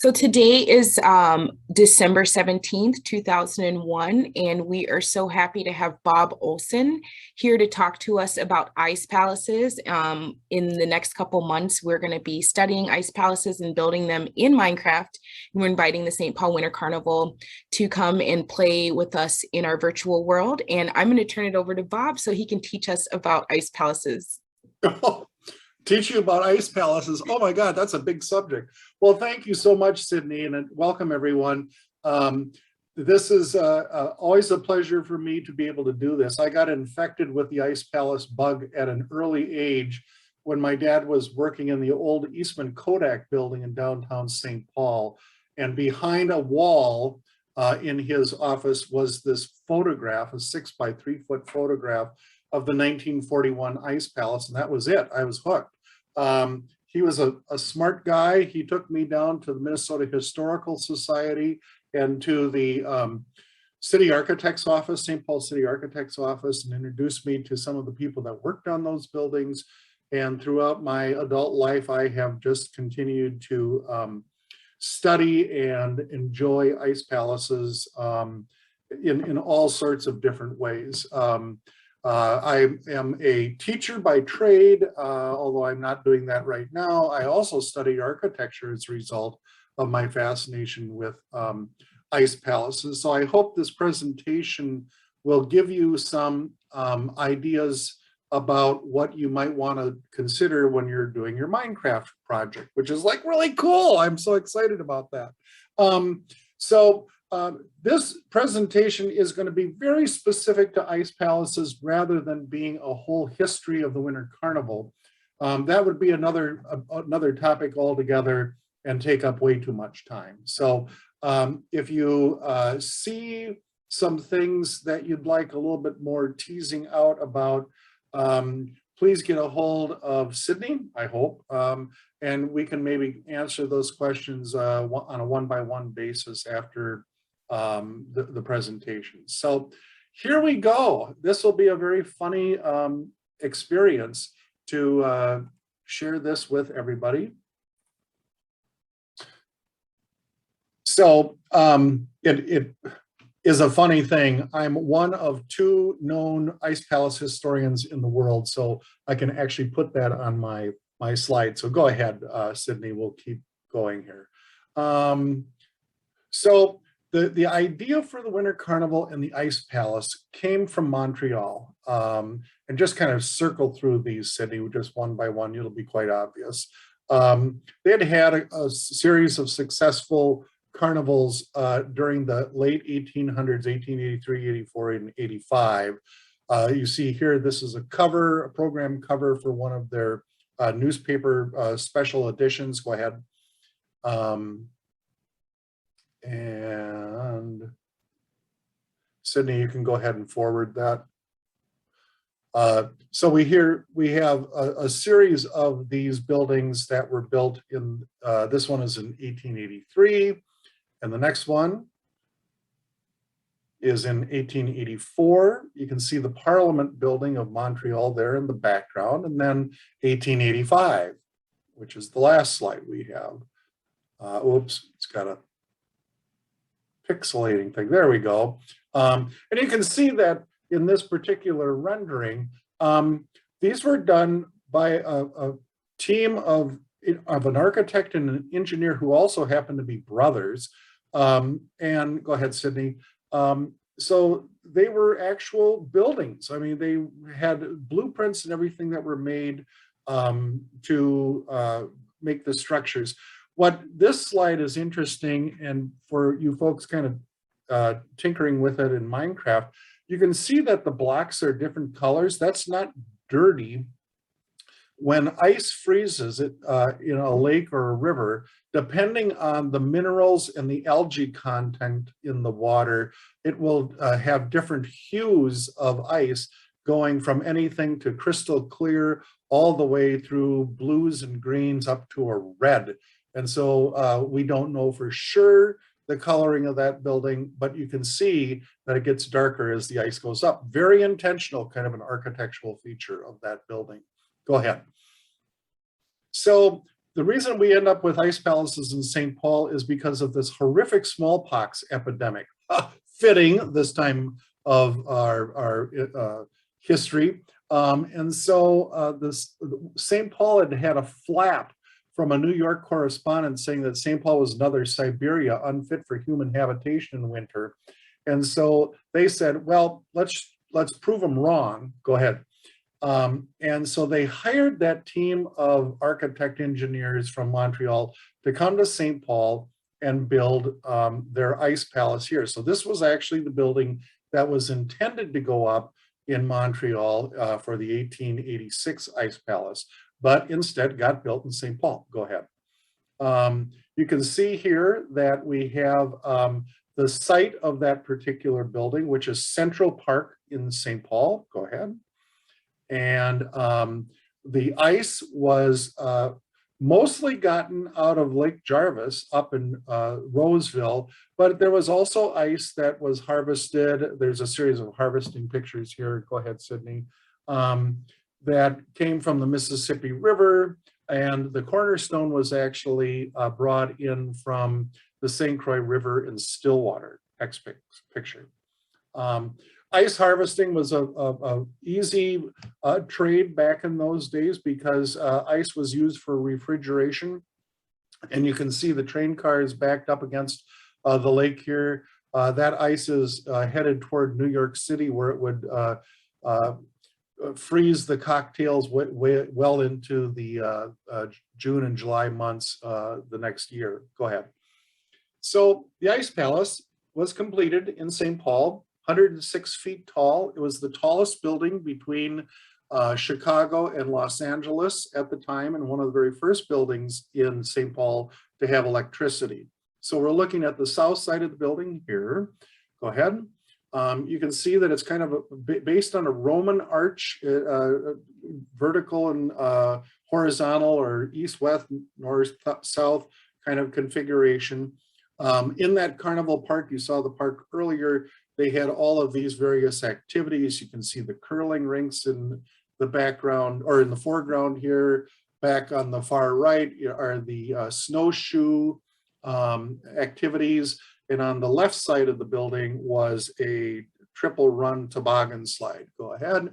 So today is December 17th, 2001, and we are so happy to have Bob Olsen here to talk to us about ice palaces. In the next couple months, we're going to be studying ice palaces and building them in Minecraft. And we're inviting the St. Paul Winter Carnival to come and play with us in our virtual world. And I'm going to turn it over to Bob so he can teach us about ice palaces. Teach you about ice palaces. Oh my God, that's a big subject. Well, thank you so much, Sydney, and welcome everyone. This is always a pleasure for me to be able to do this. I got infected with the ice palace bug at an early age when my dad was working in the old Eastman Kodak building in downtown St. Paul. And behind a wall in his office was this photograph, a 6x3 foot photograph of the 1941 ice palace, and that was it. I was hooked. He was a smart guy. He took me down to the Minnesota Historical Society and to the city architect's office, St. Paul City Architect's office, and introduced me to some of the people that worked on those buildings. And throughout my adult life, I have just continued to study and enjoy ice palaces in all sorts of different ways. I am a teacher by trade, although I'm not doing that right now. I also studied architecture as a result of my fascination with ice palaces. So I hope this presentation will give you some ideas about what you might want to consider when you're doing your Minecraft project, which is like really cool. I'm so excited about that. This presentation is going to be very specific to ice palaces rather than being a whole history of the Winter Carnival. That would be another topic altogether and take up way too much time. So if you see some things that you'd like a little bit more teasing out about, please get a hold of Sydney, I hope, and we can maybe answer those questions on a one-by-one basis after the presentation. So here we go. This will be a very funny experience to share this with everybody. So it is a funny thing. I'm one of two known ice palace historians in the world, so I can actually put that on my slide. So go ahead, Sydney, we'll keep going here. The idea for the Winter Carnival and the Ice Palace came from Montreal, and just kind of circle through these, Sydney, just one by one, it'll be quite obvious. They had a series of successful carnivals during the late 1800s, 1883, 84, and 85. You see here, this is a program cover for one of their newspaper special editions. Go ahead. And Sydney, you can go ahead and forward that. So we have a series of these buildings that were built in, this one is in 1883, and the next one is in 1884. You can see the Parliament building of Montreal there in the background, and then 1885, which is the last slide we have. Oops, it's got a pixelating thing. There we go. And you can see that in this particular rendering, these were done by a team of an architect and an engineer who also happen to be brothers. And go ahead, Sydney. So they were actual buildings. I mean, they had blueprints and everything that were made to make the structures. What this slide is interesting, and for you folks kind of tinkering with it in Minecraft, you can see that the blocks are different colors. That's not dirty. When ice freezes it in a lake or a river, depending on the minerals and the algae content in the water, it will have different hues of ice, going from anything to crystal clear all the way through blues and greens up to a red. And so we don't know for sure the coloring of that building, but you can see that it gets darker as the ice goes up. Very intentional, kind of an architectural feature of that building. Go ahead. So the reason we end up with ice palaces in St. Paul is because of this horrific smallpox epidemic, fitting this time of our history. And so this St. Paul had a flap from a New York correspondent saying that St. Paul was another Siberia, unfit for human habitation in winter. And so they said, well, let's prove them wrong. Go ahead. And so they hired that team of architect engineers from Montreal to come to St. Paul and build their ice palace here. So this was actually the building that was intended to go up in Montreal for the 1886 ice palace, but instead got built in St. Paul. Go ahead. You can see here that we have the site of that particular building, which is Central Park in St. Paul. Go ahead. And the ice was mostly gotten out of Lake Jarvis up in Roseville, but there was also ice that was harvested. There's a series of harvesting pictures here. Go ahead, Sydney. That came from the Mississippi River, and the cornerstone was actually brought in from the St. Croix River in Stillwater. Next picture. Ice harvesting was a easy trade back in those days because ice was used for refrigeration. And you can see the train cars backed up against the lake here. That ice is headed toward New York City, where it would freeze the cocktails well into the June and July months the next year. Go ahead. So the Ice Palace was completed in St. Paul. 106 feet tall. It was the tallest building between Chicago and Los Angeles at the time, and one of the very first buildings in St. Paul to have electricity. So we're looking at the south side of the building here. Go ahead. You can see that it's kind of based on a Roman arch, vertical and horizontal, or east, west, north, south kind of configuration. In that Carnival Park, you saw the park earlier, they had all of these various activities. You can see the curling rinks in the background, or in the foreground here. Back on the far right are the snowshoe activities. And on the left side of the building was a triple run toboggan slide. Go ahead.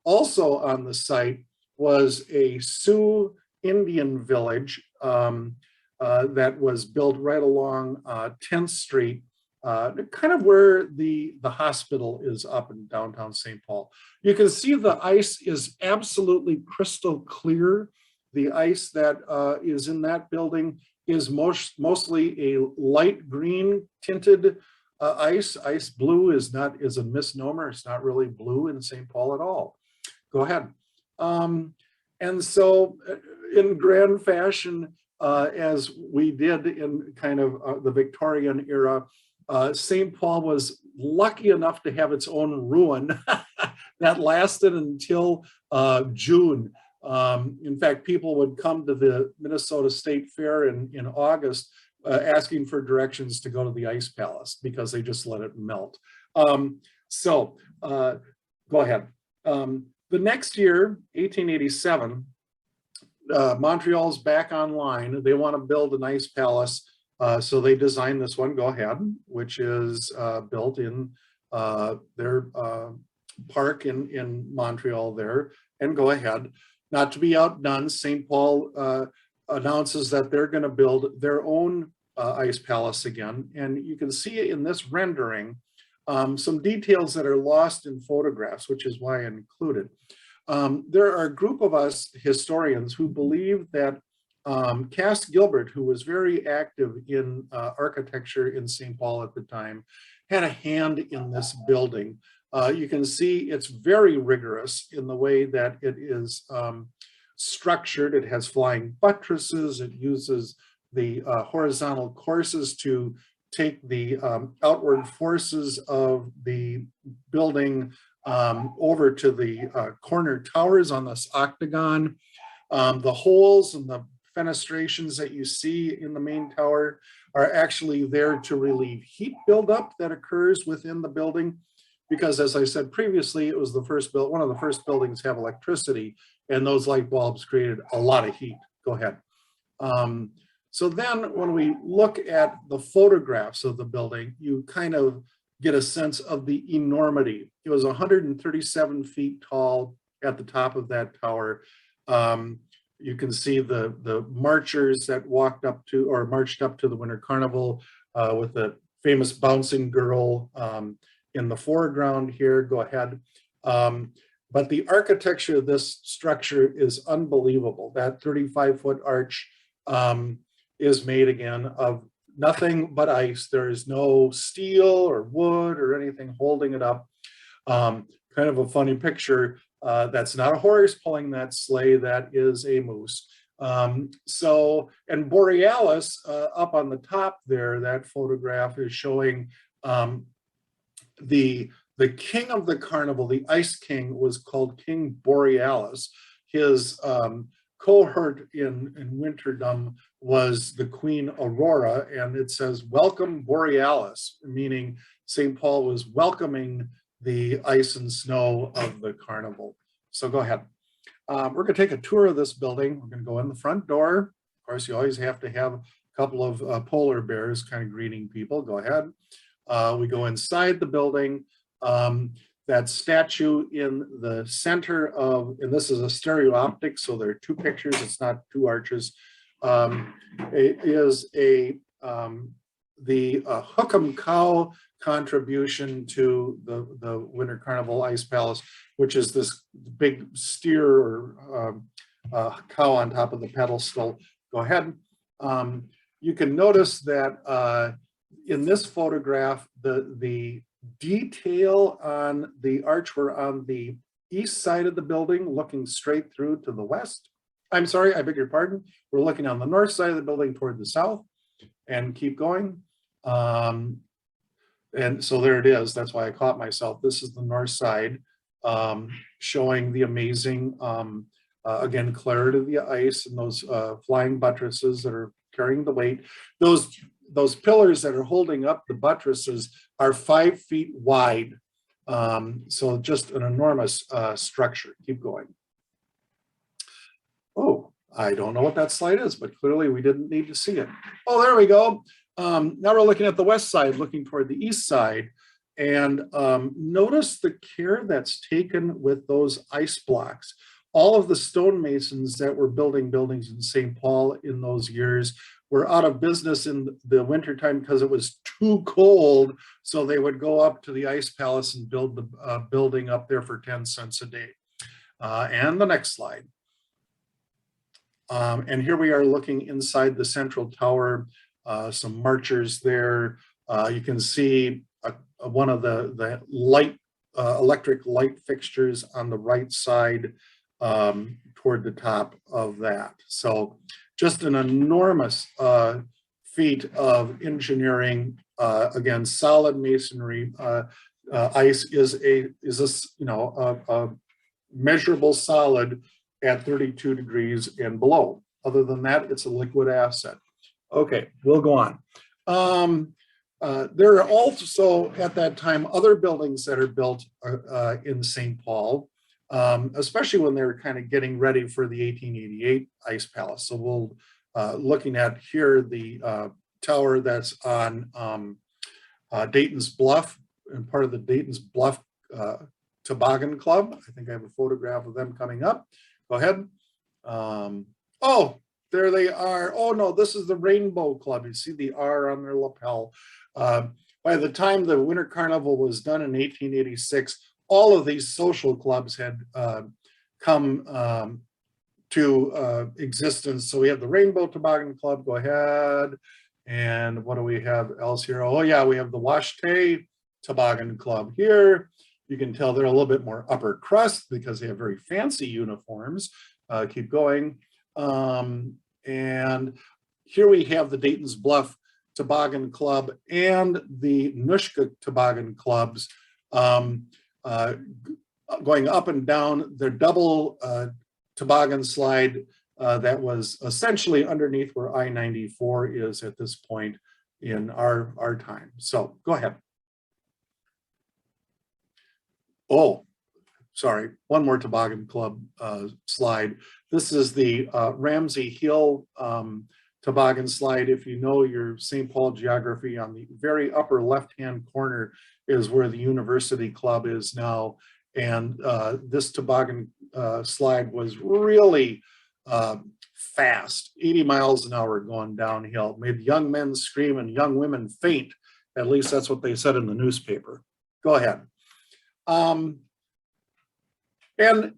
Also on the site was a Sioux Indian village that was built right along 10th Street, kind of where the hospital is up in downtown St. Paul. You can see the ice is absolutely crystal clear. The ice that is in that building is mostly a light green tinted ice. Ice blue is a misnomer. It's not really blue in St. Paul at all. Go ahead. And so in grand fashion, as we did in kind of the Victorian era, St. Paul was lucky enough to have its own ruin that lasted until June. In fact, people would come to the Minnesota State Fair in August asking for directions to go to the Ice Palace because they just let it melt. Go ahead. The next year, 1887, Montreal's back online. They want to build an ice palace. So they designed this one, go ahead, which is built in their park in Montreal there. And go ahead. Not to be outdone, St. Paul announces that they're going to build their own ice palace again. And you can see in this rendering some details that are lost in photographs, which is why I included. There are a group of us historians who believe that Cass Gilbert, who was very active in architecture in St. Paul at the time, had a hand in this building. You can see it's very rigorous in the way that it is structured. It has flying buttresses. It uses the horizontal courses to take the outward forces of the building over to the corner towers on this octagon. The holes and the fenestrations that you see in the main tower are actually there to relieve heat buildup that occurs within the building. Because as I said previously, it was one of the first buildings to have electricity, and those light bulbs created a lot of heat. Go ahead. So then when we look at the photographs of the building, you kind of get a sense of the enormity. It was 137 feet tall at the top of that tower. You can see the marchers that walked up to or marched up to the Winter Carnival with the famous bouncing girl in the foreground here. Go ahead. But the architecture of this structure is unbelievable. That 35-foot arch is made again of nothing but ice. There is no steel or wood or anything holding it up. Kind of a funny picture. That's not a horse pulling that sleigh, that is a moose. And Borealis up on the top there, that photograph is showing the king of the carnival, the Ice King, was called King Borealis. His cohort in winterdom was the Queen Aurora, and it says, "Welcome Borealis," meaning St. Paul was welcoming the ice and snow of the carnival. So go ahead. We're going to take a tour of this building. We're going to go in the front door. Of course, you always have to have a couple of polar bears kind of greeting people. Go ahead. We go inside the building. That statue in the center of, and this is a stereo optic, so there are two pictures, it's not two arches, is the Hook'em Cow contribution to the Winter Carnival Ice Palace, which is this big steer or cow on top of the pedestal. Go ahead. You can notice that in this photograph, the detail on the arch were on the east side of the building, looking straight through to the west. I'm sorry, I beg your pardon. We're looking on the north side of the building toward the south, and keep going. And so there it is. That's why I caught myself. This is the north side, showing the amazing, again, clarity of the ice and those flying buttresses that are carrying the weight. Those pillars that are holding up the buttresses are 5 feet wide. So just an enormous structure. Keep going. Oh, I don't know what that slide is, but clearly we didn't need to see it. Oh, there we go. Now we're looking at the west side, looking toward the east side. And notice the care that's taken with those ice blocks. All of the stonemasons that were building buildings in St. Paul in those years were out of business in the wintertime because it was too cold. So they would go up to the Ice Palace and build the building up there for 10 cents a day. And the next slide. And here we are looking inside the central tower, some marchers there. You can see one of the light, electric light fixtures on the right side toward the top of that. So just an enormous feat of engineering. Again, solid masonry. Ice is a measurable solid at 32 degrees and below. Other than that, it's a liquid asset. Okay, we'll go on. There are also at that time other buildings that are built in St. Paul, especially when they were kind of getting ready for the 1888 Ice Palace. So we'll looking at here the tower that's on Dayton's Bluff, and part of the Dayton's Bluff Toboggan Club. I think I have a photograph of them coming up. Go ahead. Oh, there they are. Oh no, this is the Rainbow Club. You see the R on their lapel. By the time the Winter Carnival was done in 1886, all of these social clubs had come to existence. So we have the Rainbow Toboggan Club. Go ahead. And what do we have else here? Oh yeah, we have the Washtay Toboggan Club here. You can tell they're a little bit more upper crust because they have very fancy uniforms. Keep going. And here we have the Dayton's Bluff Toboggan Club and the Nushka Toboggan Clubs going up and down their double toboggan slide that was essentially underneath where I-94 is at this point in our time. So go ahead. Oh, sorry, one more Toboggan Club slide. This is the Ramsey Hill toboggan slide. If you know your St. Paul geography, on the very upper left-hand corner is where the University Club is now. And this toboggan slide was really fast, 80 miles an hour going downhill, made young men scream and young women faint. At least that's what they said in the newspaper. Go ahead. And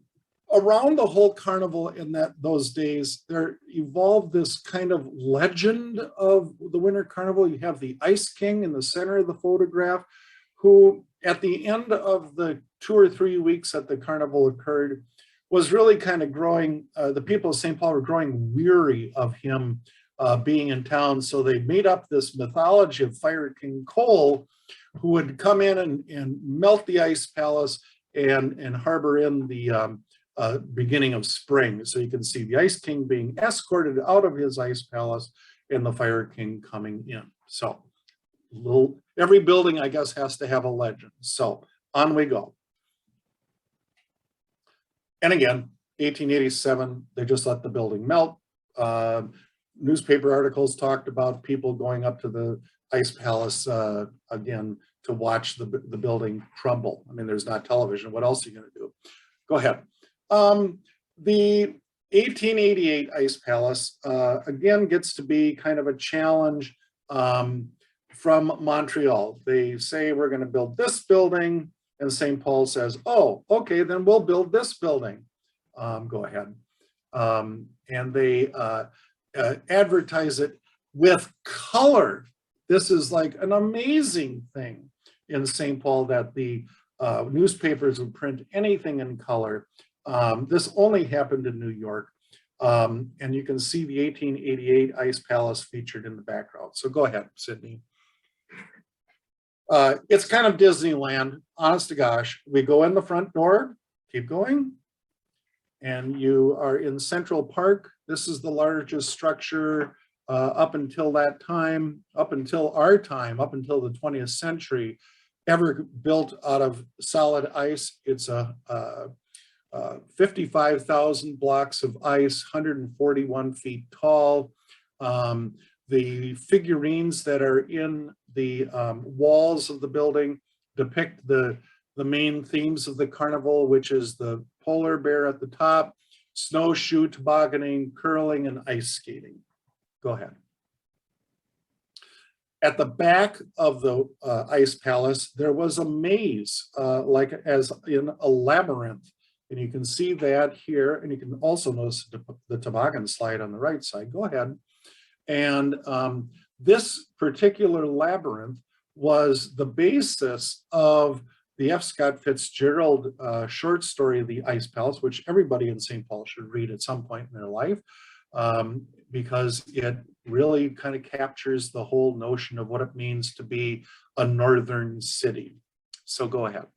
around the whole carnival in those days, there evolved this kind of legend of the Winter Carnival. You have the Ice King in the center of the photograph, who at the end of the 2 or 3 weeks that the carnival occurred, was really kind of growing, the people of St. Paul were growing weary of him being in town. So they made up this mythology of Fire King Cole, who would come in and melt the ice palace and harbor in the beginning of spring. So you can see the Ice King being escorted out of his ice palace and the Fire King coming in. So every building, I guess, has to have a legend. So on we go. And again, 1887, they just let the building melt. Newspaper articles talked about people going up to the ice palace again to watch the building crumble. I mean, there's not television. What else are you going to do? Go ahead. The 1888 Ice Palace, again, gets to be kind of a challenge from Montreal. They say, we're going to build this building, and St. Paul says, oh, okay, then we'll build this building. Go ahead. And they advertise it with color. This is like an amazing thing in St. Paul, that the newspapers would print anything in color. This only happened in New York. And you can see the 1888 Ice Palace featured in the background. So go ahead, Sydney. It's kind of Disneyland, honest to gosh. We go in the front door, keep going, and you are in Central Park. This is the largest structure up until that time, up until our time, up until the 20th century, ever built out of solid ice. It's a 55,000 blocks of ice, 141 feet tall. The figurines that are in the walls of the building depict the main themes of the carnival, which is the polar bear at the top, snowshoe, tobogganing, curling, and ice skating. Go ahead. At the back of the Ice Palace, there was a maze, like as in a labyrinth. And you can see that here, and you can also notice the toboggan slide on the right side. Go ahead. And this particular labyrinth was the basis of the F. Scott Fitzgerald short story, The Ice Palace, which everybody in St. Paul should read at some point in their life, because it really kind of captures the whole notion of what it means to be a northern city. So go ahead.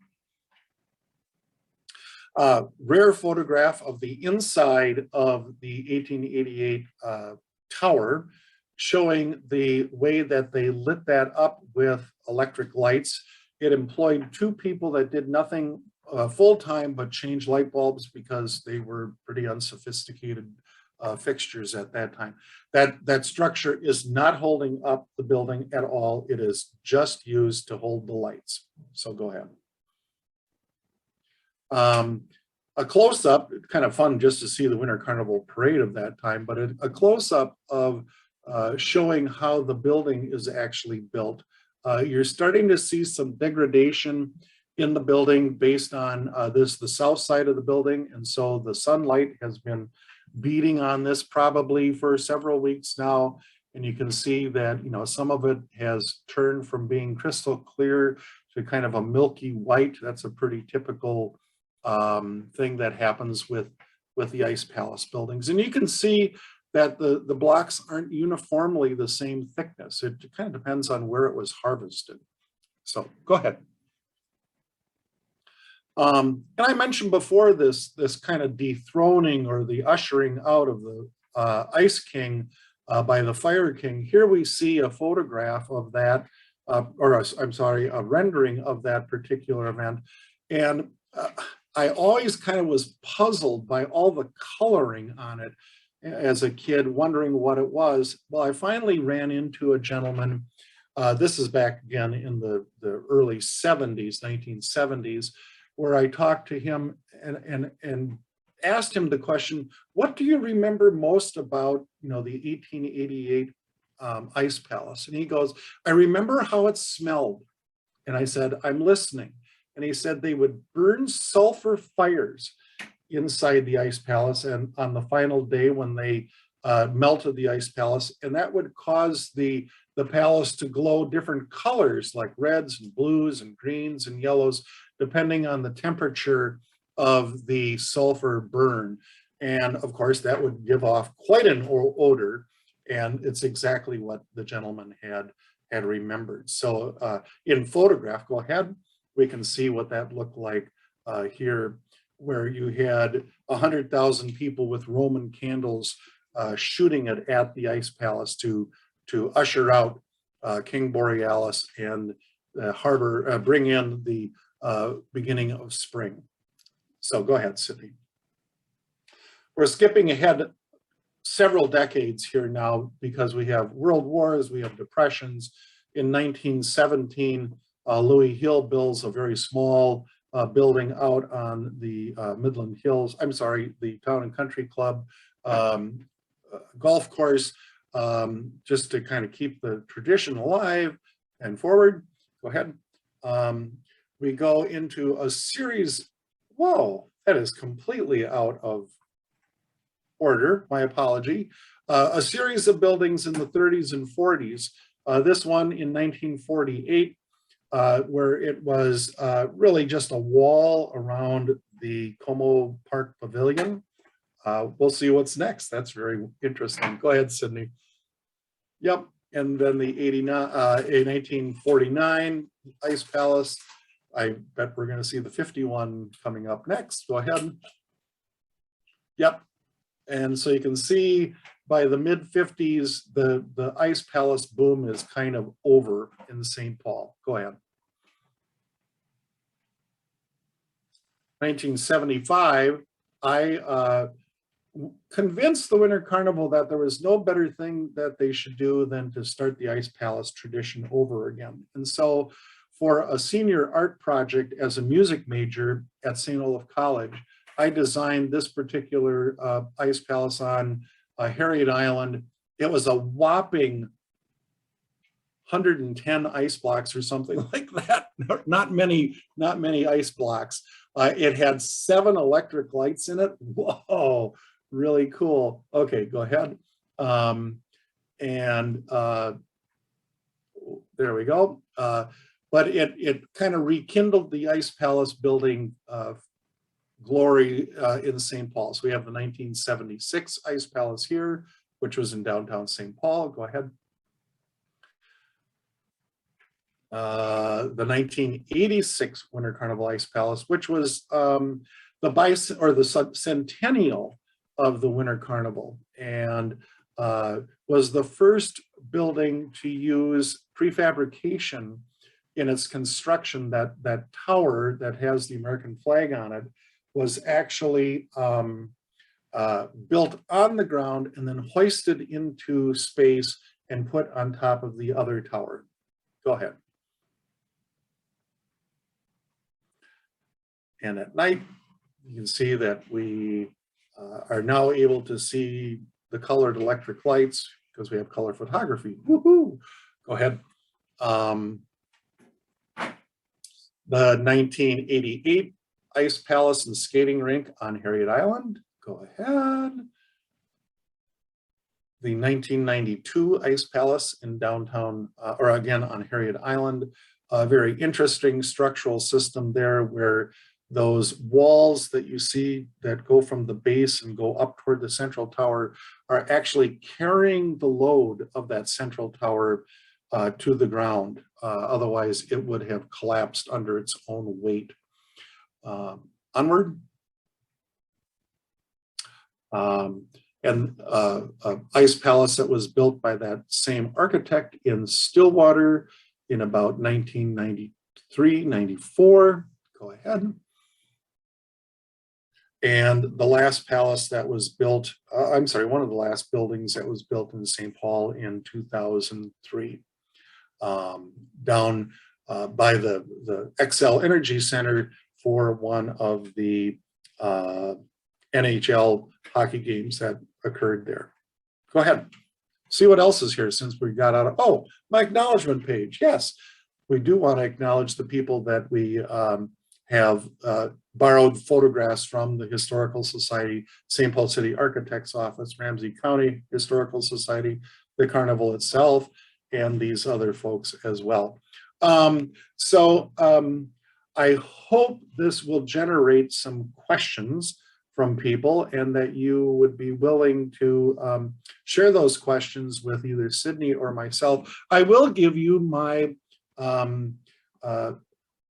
Rare photograph of the inside of the 1888 tower, showing the way that they lit that up with electric lights. It employed 2 people that did nothing full-time but changed light bulbs, because they were pretty unsophisticated fixtures at that time. That structure is not holding up the building at all. It is just used to hold the lights. So go ahead. A close-up, kind of fun just to see the Winter Carnival parade of that time, but a close-up of showing how the building is actually built. You're starting to see some degradation in the building based on the south side of the building, and so the sunlight has been beating on this probably for several weeks now, and you can see that, you know, some of it has turned from being crystal clear to kind of a milky white. That's a pretty typical thing that happens with the Ice Palace buildings. And you can see that the blocks aren't uniformly the same thickness. It kind of depends on where it was harvested. So go ahead. And I mentioned before this kind of dethroning or the ushering out of the Ice King by the Fire King. Here we see a photograph of that, I'm sorry, a rendering of that particular event. And I always kind of was puzzled by all the coloring on it as a kid, wondering what it was. Well, I finally ran into a gentleman. This is back again in the early 70s, 1970s, where I talked to him and asked him the question, what do you remember most about, the 1888 Ice Palace? And he goes, I remember how it smelled. And I said, I'm listening. And he said they would burn sulfur fires inside the Ice Palace, and on the final day when they melted the Ice Palace, and that would cause the palace to glow different colors like reds and blues and greens and yellows, depending on the temperature of the sulfur burn. And of course, that would give off quite an odor, and it's exactly what the gentleman had remembered. So in photograph, go ahead, we can see what that looked like here, where you had 100,000 people with Roman candles shooting it at the Ice Palace to usher out King Borealis and bring in the beginning of spring. So go ahead, Sydney. We're skipping ahead several decades here now because we have world wars, we have depressions. In 1917, Louis Hill builds a very small building out on the Midland Hills, the Town and Country Club golf course, just to kind of keep the tradition alive and forward. Go ahead. We go into a series, whoa, that is completely out of order, my apology. A series of buildings in the 30s and 40s. This one in 1948, where it was really just a wall around the Como Park Pavilion. We'll see what's next. That's very interesting. Go ahead, Sydney. Yep, and then the 1949 Ice Palace. I bet we're going to see the 51 coming up next. Go ahead. Yep, and so you can see by the mid-50s, the Ice Palace boom is kind of over in St. Paul. Go ahead. 1975, I convinced the Winter Carnival that there was no better thing that they should do than to start the Ice Palace tradition over again. And so for a senior art project as a music major at St. Olaf College, I designed this particular Ice Palace on Harriet Island. It was a whopping 110 ice blocks or something like that. Not many ice blocks. It had 7 electric lights in it. Whoa, really cool. Okay, go ahead. There we go. But it kind of rekindled the Ice Palace building glory in St. Paul. So we have the 1976 Ice Palace here, which was in downtown St. Paul. Go ahead. The 1986 Winter Carnival Ice Palace, which was the centennial of the Winter Carnival, and was the first building to use prefabrication in its construction. That tower that has the American flag on it was actually built on the ground and then hoisted into space and put on top of the other tower. Go ahead. And at night, you can see that we are now able to see the colored electric lights because we have color photography. Woohoo! Go ahead. The 1988 Ice Palace and Skating Rink on Harriet Island. Go ahead. The 1992 Ice Palace in downtown, or again on Harriet Island. A very interesting structural system there where those walls that you see that go from the base and go up toward the central tower are actually carrying the load of that central tower to the ground. Otherwise, it would have collapsed under its own weight. Onward. Ice Palace that was built by that same architect in Stillwater in about 1993, 94. Go ahead. And the last palace that was built, I'm sorry, one of the last buildings that was built in St. Paul in 2003, down by the XL Energy Center for one of the NHL hockey games that occurred there. Go ahead. See what else is here since we got out of, oh, my acknowledgement page. Yes, we do want to acknowledge the people that we have borrowed photographs from: the Historical Society, St. Paul City Architect's Office, Ramsey County Historical Society, the Carnival itself, and these other folks as well. I hope this will generate some questions from people, and that you would be willing to share those questions with either Sydney or myself. I will give you my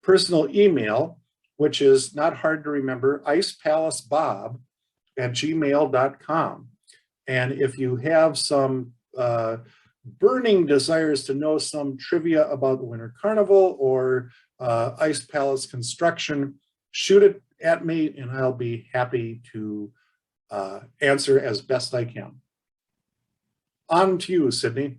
personal email, which is not hard to remember: icepalacebob@gmail.com. And if you have some burning desires to know some trivia about the Winter Carnival or Ice Palace construction, shoot it at me and I'll be happy to answer as best I can. On to you, Sydney.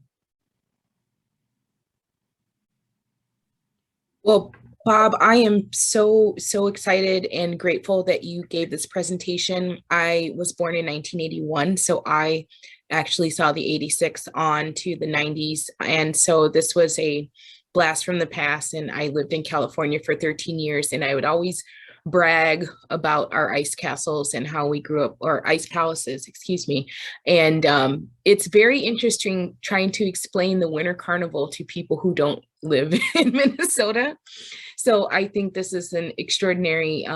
Well, Bob, I am so excited and grateful that you gave this presentation. I was born in 1981, so I actually saw the 86 on to the 90s. And so this was a blast from the past. And I lived in California for 13 years, and I would always brag about our ice castles and how we grew up, or ice palaces, excuse me. And it's very interesting trying to explain the Winter Carnival to people who don't live in Minnesota. So I think this is an extraordinary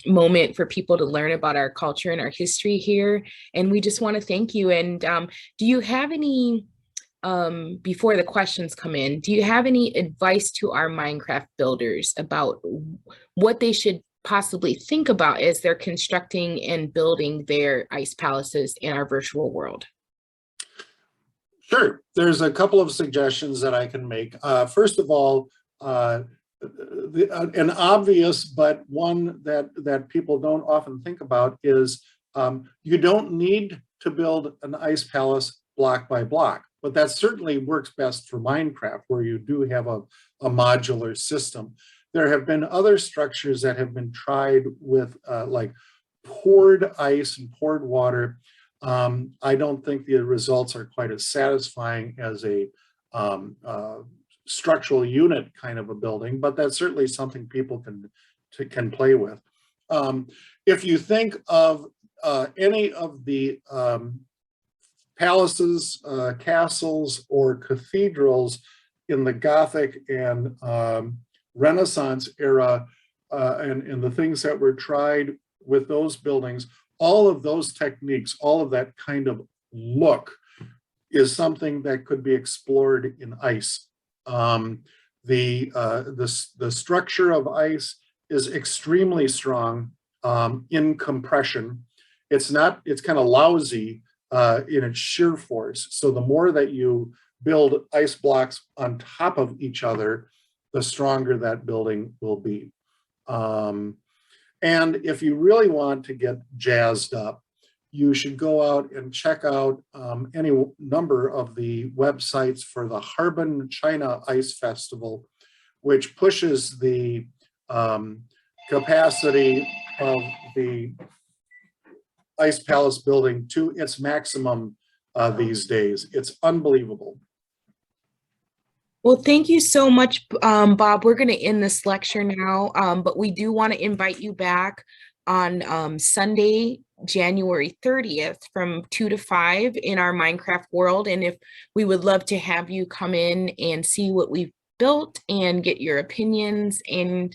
moment for people to learn about our culture and our history here. And we just want to thank you. And do you have any, before the questions come in, do you have any advice to our Minecraft builders about what they should possibly think about as they're constructing and building their ice palaces in our virtual world? Sure. There's a couple of suggestions that I can make. First of all, an obvious, but one that people don't often think about is you don't need to build an ice palace block by block, but that certainly works best for Minecraft, where you do have a modular system. There have been other structures that have been tried with like poured ice and poured water. I don't think the results are quite as satisfying as a structural unit kind of a building, but that's certainly something people can play with. If you think of any of the palaces, castles, or cathedrals in the Gothic and Renaissance era, and the things that were tried with those buildings, all of those techniques, all of that kind of look is something that could be explored in ice. The structure of ice is extremely strong in compression. It's kind of lousy in its shear force. So the more that you build ice blocks on top of each other, the stronger that building will be. And if you really want to get jazzed up, you should go out and check out any number of the websites for the Harbin China Ice Festival, which pushes the capacity of the Ice Palace building to its maximum these days. It's unbelievable. Well, thank you so much, Bob. We're going to end this lecture now, but we do want to invite you back on Sunday, January 30th from 2 to 5 in our Minecraft world. And if we would love to have you come in and see what we've built and get your opinions. And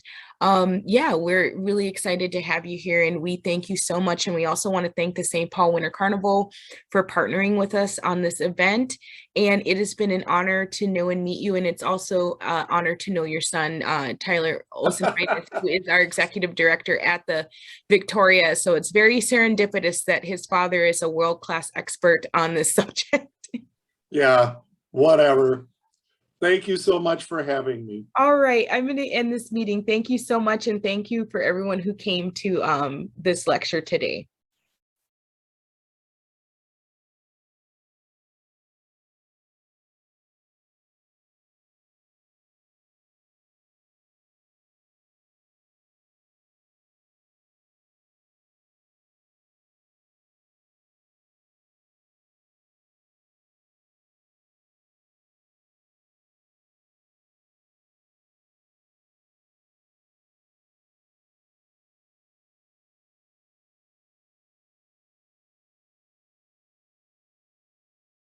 yeah, we're really excited to have you here, and we thank you so much. And we also want to thank the St. Paul Winter Carnival for partnering with us on this event. And it has been an honor to know and meet you. And it's also an honor to know your son, Tyler Olsen, who is our executive director at the Victoria. So it's very serendipitous that his father is a world-class expert on this subject. Yeah, whatever. Thank you so much for having me. All right, I'm going to end this meeting. Thank you so much, and thank you for everyone who came to this lecture today.